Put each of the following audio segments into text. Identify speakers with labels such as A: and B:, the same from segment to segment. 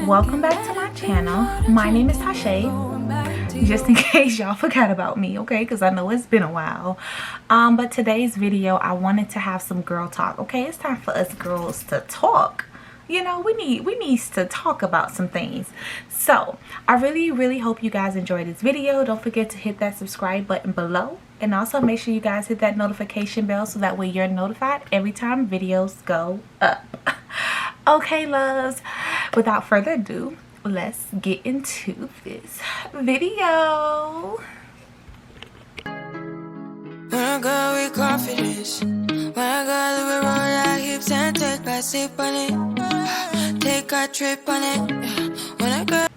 A: welcome back to my channel. My name is Tashay, just in case y'all forgot about me, okay, because I know it's been a while. But today's video, I wanted to have some girl talk. Okay, it's time for us girls to talk. You know, we need to talk about some things. So I really hope you guys enjoyed this video. Don't forget to hit that subscribe button below, and also make sure you guys hit that notification bell so that way you're notified every time videos go up. Okay, loves, without further ado, let's get into this video.
B: When I go with confidence, when I go live around our hips and take a sip on it, take a trip on it. When I go.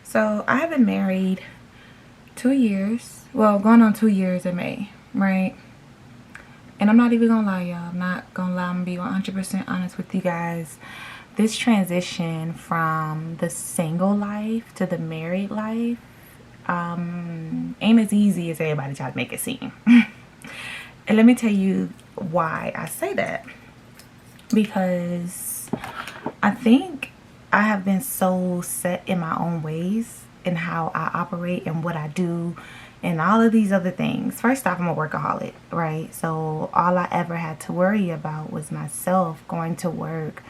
A: So I have been married 2 years, well, going on 2 years in May, right? And I'm not even gonna lie, y'all. I'm not gonna lie. I'm gonna be 100% honest with you guys. This transition from the single life to the married life ain't as easy as everybody try to make it seem. And let me tell you why I say that. Because I think I have been so set in my own ways and how I operate and what I do and all of these other things. First off, I'm a workaholic, right? So all I ever had to worry about was myself, going to work,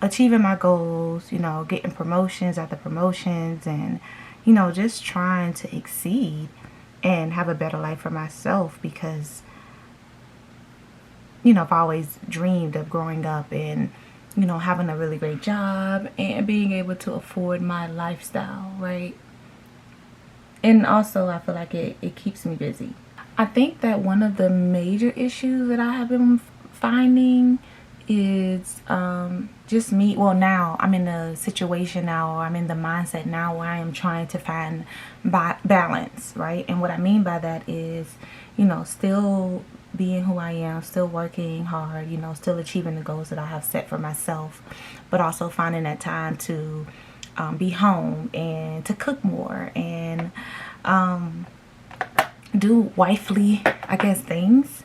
A: achieving my goals, you know, getting promotions after promotions, and, you know, just trying to exceed and have a better life for myself. Because, you know, I've always dreamed of growing up and, you know, having a really great job and being able to afford my lifestyle, right? And also, I feel like it keeps me busy. I think that one of the major issues that I have been finding is just me. Well, now I'm in a situation now, or I'm in the mindset now where I am trying to find balance, right? And what I mean by that is, you know, still being who I am, still working hard, you know, still achieving the goals that I have set for myself, but also finding that time to be home and to cook more and do wifely, I guess, things.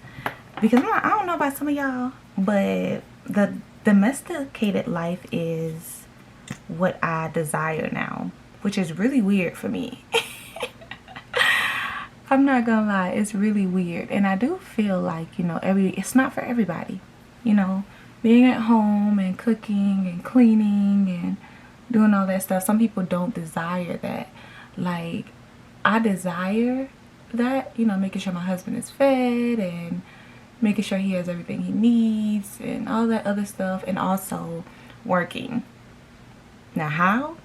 A: Because I don't know about some of y'all, but the domesticated life is what I desire now, which is really weird for me. I'm not gonna lie, it's really weird. And I do feel like, you know, it's not for everybody. You know, being at home and cooking and cleaning and doing all that stuff, some people don't desire that. Like, I desire that, you know, making sure my husband is fed and making sure he has everything he needs and all that other stuff, and also working. Now, how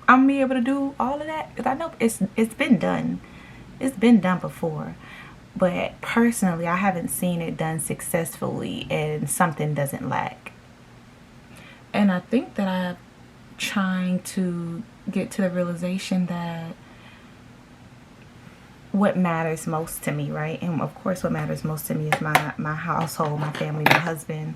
A: I'm gonna be able to do all of that? Because I know it's been done. It's been done before, but personally, I haven't seen it done successfully, and something doesn't lack. And I think that I'm trying to get to the realization that what matters most to me, right? And of course, what matters most to me is my household, my family, my husband.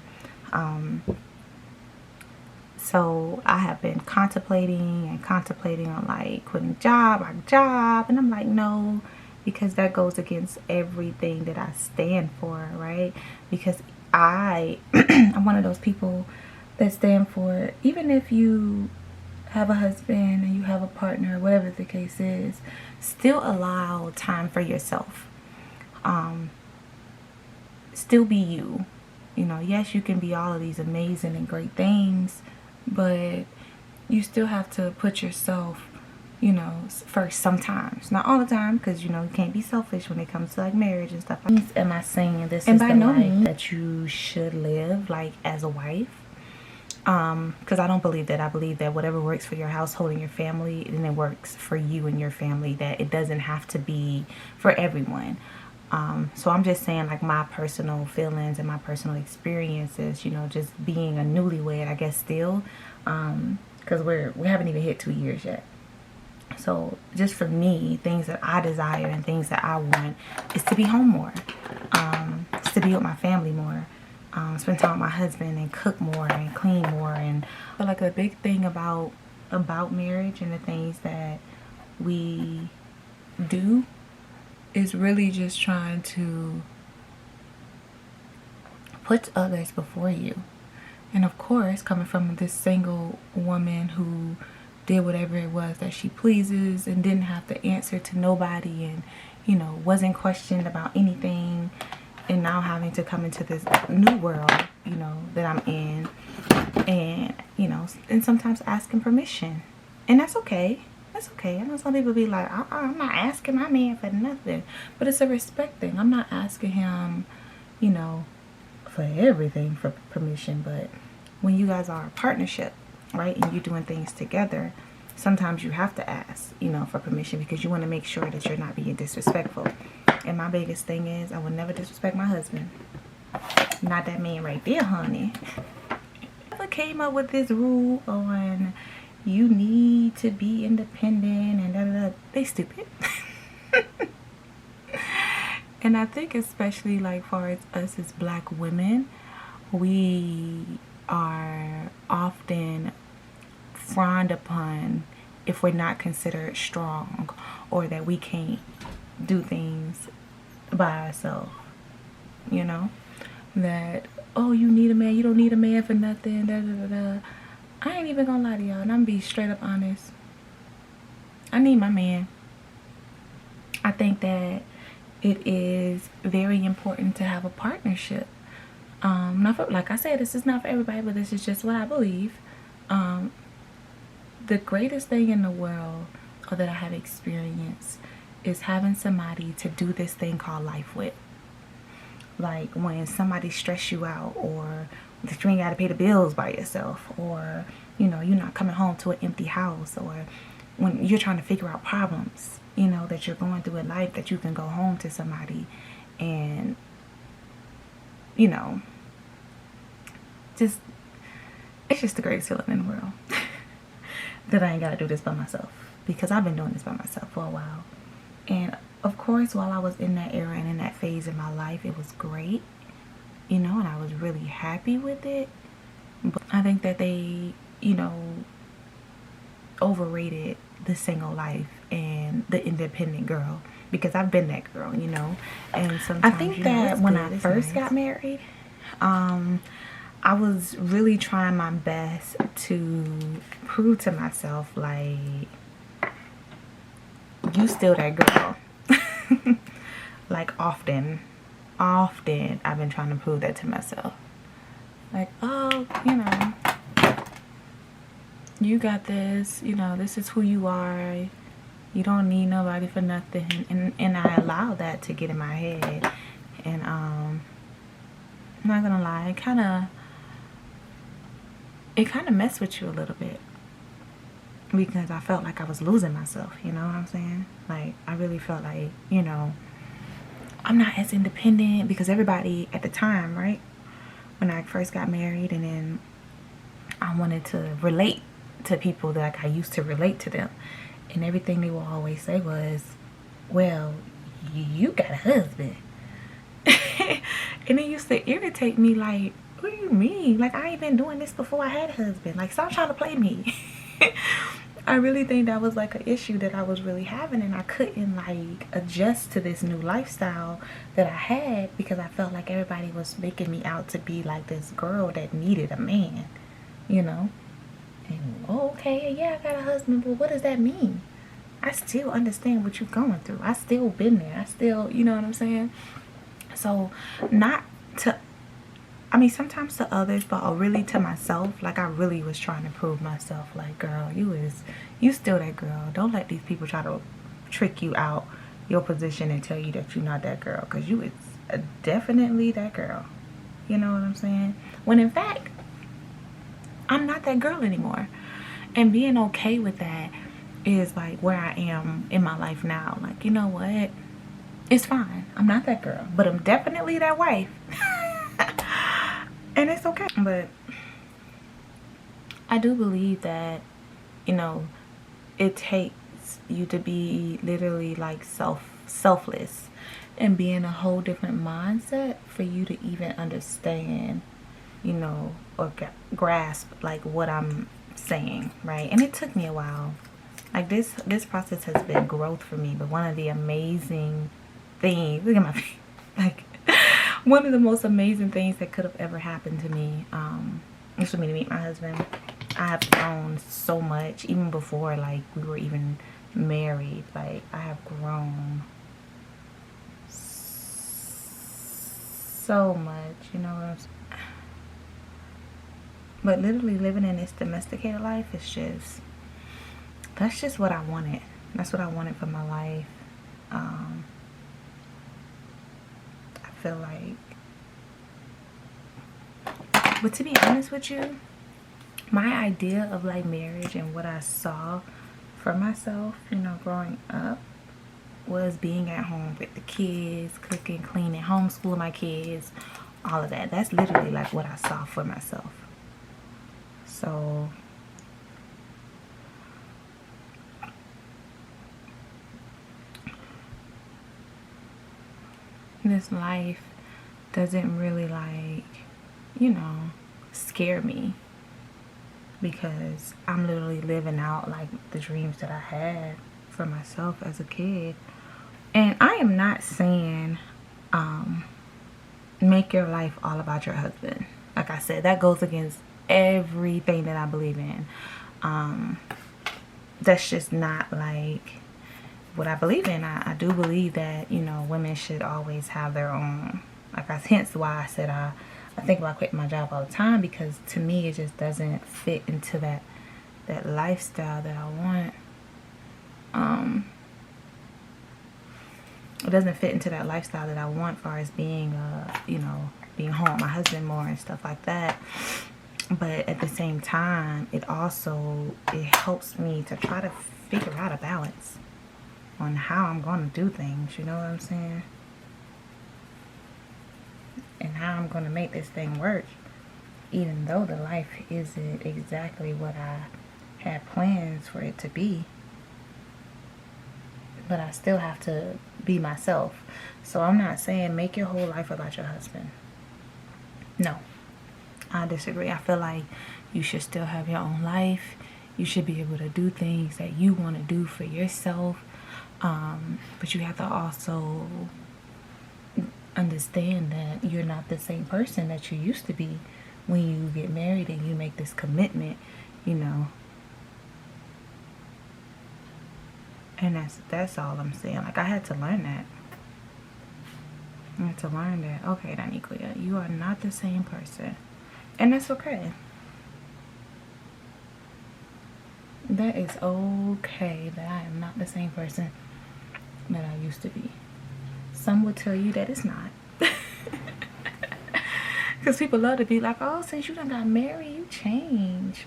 A: So I have been contemplating on like quitting job, and I'm like, no, because that goes against everything that I stand for, right? Because I'm one of those people that stand for, even if you have a husband and you have a partner, whatever the case is, still allow time for yourself. Still be you. You know, yes, you can be all of these amazing and great things, but you still have to put yourself, you know, first sometimes. Not all the time, because, you know, you can't be selfish when it comes to like marriage and stuff. Am I saying this is the life that you should live, like, as a wife? Because I don't believe that. I believe that whatever works for your household and your family, then it works for you and your family, that it doesn't have to be for everyone. So I'm just saying, like, my personal feelings and my personal experiences, you know, just being a newlywed, I guess, still, because we haven't even hit 2 years yet. So just for me, things that I desire and things that I want is to be home more, is to be with my family more, spend time with my husband and cook more and clean more. And I feel like a big thing about marriage and the things that we do is really just trying to put others before you. And of course, coming from this single woman who did whatever it was that she pleases and didn't have to answer to nobody, and you know, wasn't questioned about anything. And now having to come into this new world, you know, that I'm in, and you know, and sometimes asking permission, and that's okay. That's okay. I know some people be like, I'm not asking my man for nothing, but it's a respect thing. I'm not asking him, you know, for everything for permission. But when you guys are a partnership, right, and you're doing things together, sometimes you have to ask, you know, for permission, because you want to make sure that you're not being disrespectful. And my biggest thing is, I would never disrespect my husband. Not that man right there, honey. Never came up with this rule on you need to be independent and da da da. They stupid. And I think especially like far as us as black women, we are often frowned upon if we're not considered strong, or that we can't do things by ourselves. You know, that, oh, you need a man, you don't need a man for nothing, da da da da. I ain't even gonna lie to y'all, and I'm gonna be straight up honest. I need my man. I think that it is very important to have a partnership. Not for, like I said, this is not for everybody, but this is just what I believe. The greatest thing in the world, or that I have experienced, is having somebody to do this thing called life with. Like when somebody stress you out, or that you ain't got to pay the bills by yourself, or you know, you're not coming home to an empty house, or when you're trying to figure out problems, you know, that you're going through in life, that you can go home to somebody and, you know, just, it's just the greatest feeling in the world. That I ain't got to do this by myself, because I've been doing this by myself for a while. And of course, while I was in that era and in that phase in my life, it was great, you know, and I was really happy with it. But I think that they, you know, overrated the single life and the independent girl, because I've been that girl, you know. And sometimes I think that when I first got married, I was really trying my best to prove to myself, like, you still that girl. Like often I've been trying to prove that to myself. Like, oh, you know, you got this, you know, this is who you are. You don't need nobody for nothing. And I allowed that to get in my head. And I'm not gonna lie, it kind of messed with you a little bit, because I felt like I was losing myself, you know what I'm saying? Like, I really felt like, you know, I'm not as independent, because everybody at the time, right, when I first got married, and then I wanted to relate to people that, like, I used to relate to them, and everything they would always say was, well, you got a husband. And it used to irritate me, like, what do you mean? Like, I ain't been doing this before I had a husband. Like, stop trying to play me. I really think that was like an issue that I was really having, and I couldn't like adjust to this new lifestyle that I had, because I felt like everybody was making me out to be like this girl that needed a man, you know. And oh, okay, yeah, I got a husband, but what does that mean? I still understand what you're going through. I still been there. I still, you know what I'm saying? So not to, I mean, sometimes to others, but really to myself, like I really was trying to prove myself, like, girl, you still that girl. Don't let these people try to trick you out your position and tell you that you're not that girl, because you is definitely that girl. You know what I'm saying? When in fact, I'm not that girl anymore. And being okay with that is like where I am in my life now. Like, you know what? It's fine. I'm not that girl, but I'm definitely that wife. And it's okay. But I do believe that, you know, it takes you to be literally like selfless and be in a whole different mindset for you to even understand, you know, or grasp like what I'm saying, right? And it took me a while. Like this process has been growth for me, but one of the amazing things, look at my face, like one of the most amazing things that could have ever happened to me is for me to meet my husband. I have grown so much, even before like we were even married. Like I have grown so much, you know what I'm saying? But literally living in this domesticated life is just, that's just what I wanted. That's what I wanted for my life. I feel like, but to be honest with you, my idea of like marriage and what I saw for myself, you know, growing up, was being at home with the kids, cooking, cleaning, homeschooling my kids, all of that. That's literally like what I saw for myself. So this life doesn't really like, you know, scare me, because I'm literally living out like the dreams that I had for myself as a kid. And I am not saying make your life all about your husband. Like I said, that goes against everything that I believe in. That's just not like what I believe in. I do believe that, you know, women should always have their own, like hence why I said I think about quitting my job all the time, because to me it just doesn't fit into that lifestyle that I want. It doesn't fit into that lifestyle that I want, as far as being you know, being home with my husband more and stuff like that. But at the same time, it helps me to try to figure out a balance on how I'm going to do things, you know what I'm saying? And how I'm going to make this thing work, even though the life isn't exactly what I had plans for it to be. But I still have to be myself. So I'm not saying make your whole life about your husband. No, I disagree. I feel like you should still have your own life. You should be able to do things that you want to do for yourself. But you have to also understand that you're not the same person that you used to be when you get married and you make this commitment, you know. And that's all I'm saying. Like, I had to learn that. I had to learn that, okay, Daniquia, you are not the same person. And that's okay. That is okay that I am not the same person that I used to be. Some will tell you that it's not. Because people love to be like, oh, since you done got married, you changed.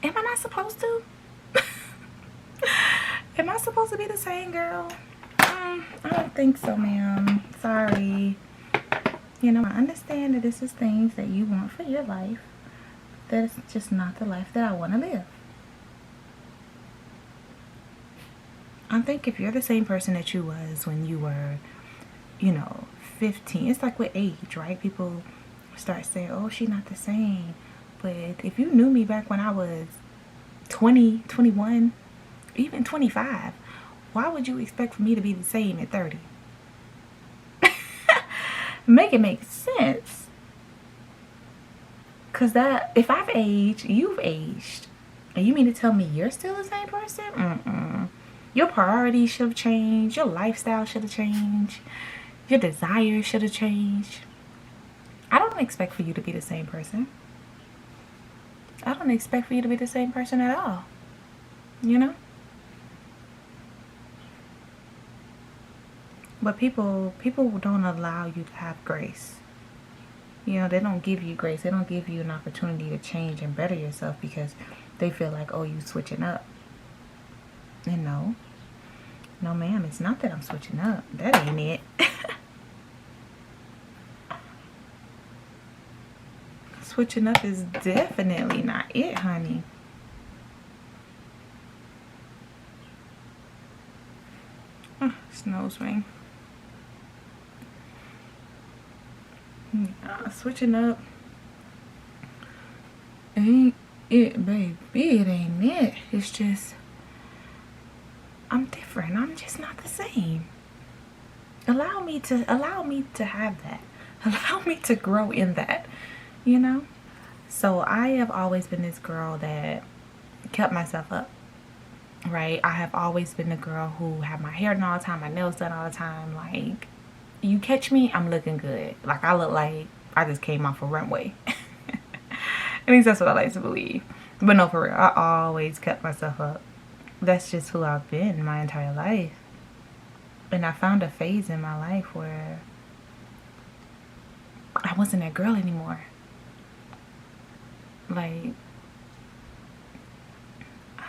A: Am I not supposed to? Am I supposed to be the same girl? I don't think so, ma'am. Sorry. You know, I understand that this is things that you want for your life. That's just not the life that I want to live. I think if you're the same person that you was when you were, you know, 15, it's like with age, right? People start saying, oh, she's not the same. But if you knew me back when I was 20, 21, even 25, why would you expect for me to be the same at 30? Make it make sense. Because that, if I've aged, you've aged. And you mean to tell me you're still the same person? Your priorities should have changed. Your lifestyle should have changed. Your desires should have changed. I don't expect for you to be the same person. I don't expect for you to be the same person at all. You know? But people don't allow you to have grace. You know, they don't give you grace. They don't give you an opportunity to change and better yourself because they feel like, oh, you switching up. And no, ma'am, it's not that I'm switching up. That ain't it. Switching up is definitely not it, honey. Snow swing. Switching up ain't it, baby. It ain't it. It's just, I'm different. I'm just not the same. Allow me to have that. Allow me to grow in that. you know? So I have always been this girl that kept myself up, right? I have always been the girl who had my hair done all the time, my nails done all the time. Like, you catch me, I'm looking good. Like, I look like I just came off a runway. At least that's what I like to believe. But no, for real, I always kept myself up. That's just who I've been my entire life. And I found a phase in my life where I wasn't that girl anymore. Like,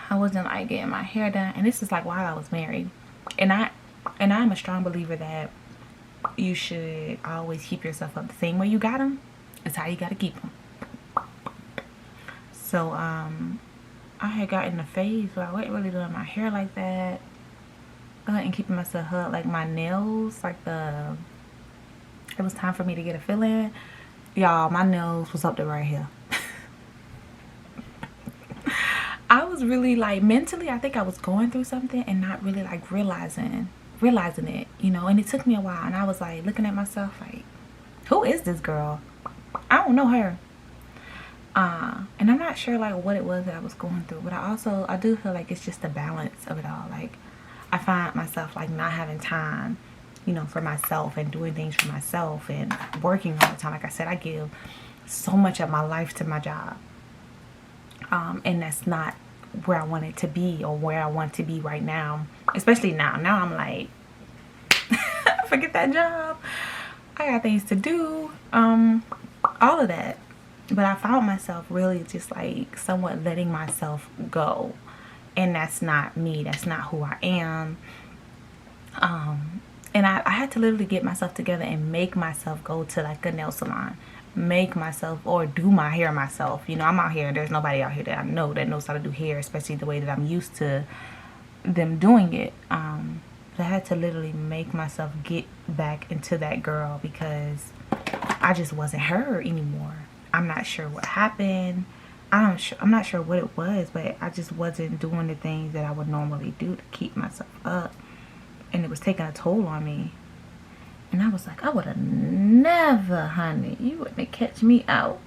A: I wasn't like getting my hair done. And this is like while I was married. And I'm a strong believer that you should always keep yourself up. The same way you got them is how you got to keep them. So I had gotten a phase where I wasn't really doing my hair like that, and keeping myself up. Like my nails, like it was time for me to get a fill in. Y'all, my nails was up to right here. I was really like mentally, I think I was going through something and not really like realizing it, you know. And it took me a while, and I was like looking at myself like, who is this girl? I don't know her. And I'm not sure like what it was that I was going through, but I do feel like it's just the balance of it all. Like, I find myself like not having time, you know, for myself and doing things for myself and working all the time. Like I said, I give so much of my life to my job, and that's not where I want it to be or where I want to be right now. Especially now I'm like, forget that job, I got things to do, all of that. But I found myself really just like somewhat letting myself go, and that's not me, that's not who I am. And I had to literally get myself together and make myself go to like a nail salon, make myself, or do my hair myself. You know, I'm out here and there's nobody out here that I know that knows how to do hair, especially the way that I'm used to them doing it. But I had to literally make myself get back into that girl, because I just wasn't her anymore. I'm not sure what happened. I'm not sure what it was, but I just wasn't doing the things that I would normally do to keep myself up. And it was taking a toll on me. And I was like, I would have never, honey. You wouldn't catch me out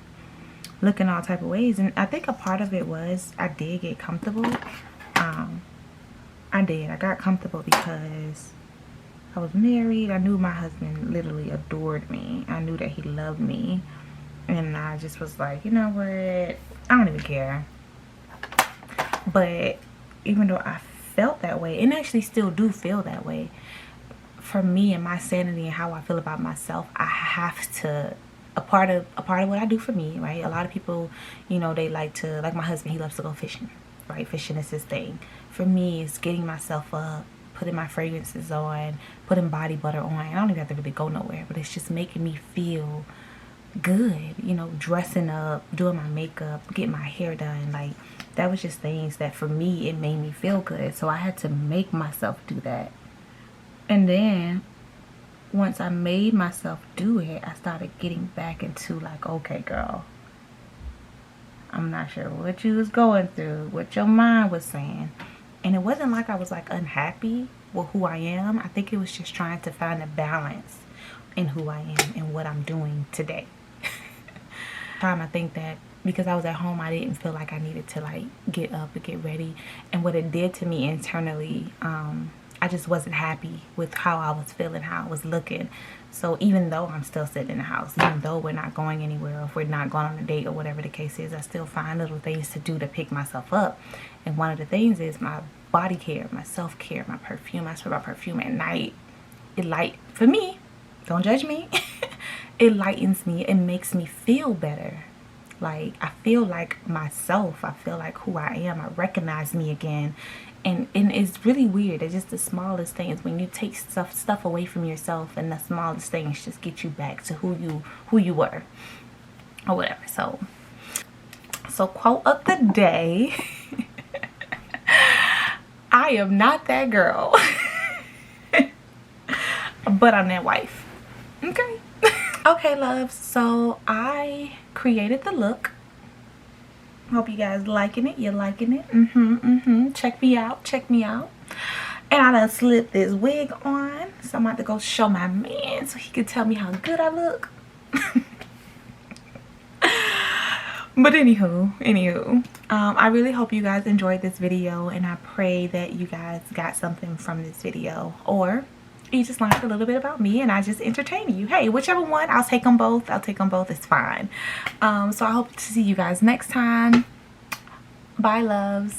A: looking all type of ways. And I think a part of it was I did get comfortable. I got comfortable because I was married. I knew my husband literally adored me. I knew that he loved me. And I just was like, you know what? I don't even care. But even though I felt that way, and actually still do feel that way, for me and my sanity and how I feel about myself, I have to, a part of what I do for me, right? A lot of people, you know, they like to, like my husband, he loves to go fishing, right? Fishing is his thing. For me, it's getting myself up, putting my fragrances on, putting body butter on. I don't even have to really go nowhere, but it's just making me feel good, you know, dressing up, doing my makeup, getting my hair done. Like, that was just things that for me, it made me feel good. So I had to make myself do that. And then once I made myself do it, I started getting back into like, okay, girl, I'm not sure what you was going through, what your mind was saying. And it wasn't like I was like unhappy with who I am. I think it was just trying to find a balance in who I am and what I'm doing today. I think that because I was at home, I didn't feel like I needed to like get up and get ready. And what it did to me internally, I just wasn't happy with how I was feeling, how I was looking. So even though I'm still sitting in the house, even though we're not going anywhere, or if we're not going on a date or whatever the case is, I still find little things to do to pick myself up. And one of the things is my body care, my self-care, my perfume. I spray my perfume at night. For me, don't judge me. It lightens me. It makes me feel better. Like, I feel like myself. I feel like who I am. I recognize me again. And it's really weird. It's just the smallest things. When you take stuff away from yourself, and the smallest things just get you back to who you were. Or whatever. So quote of the day. I am not that girl. But I'm that wife. Okay. Okay, loves. So I created the look. Hope you guys liking it. You're liking it. Check me out. And I done slipped this wig on, so I'm about to go show my man so he can tell me how good I look. But anywho, I really hope you guys enjoyed this video, and I pray that you guys got something from this video, or you just learned a little bit about me and I just entertain you. Hey, whichever one, I'll take them both. I'll take them both. It's fine. So I hope to see you guys next time. Bye, loves.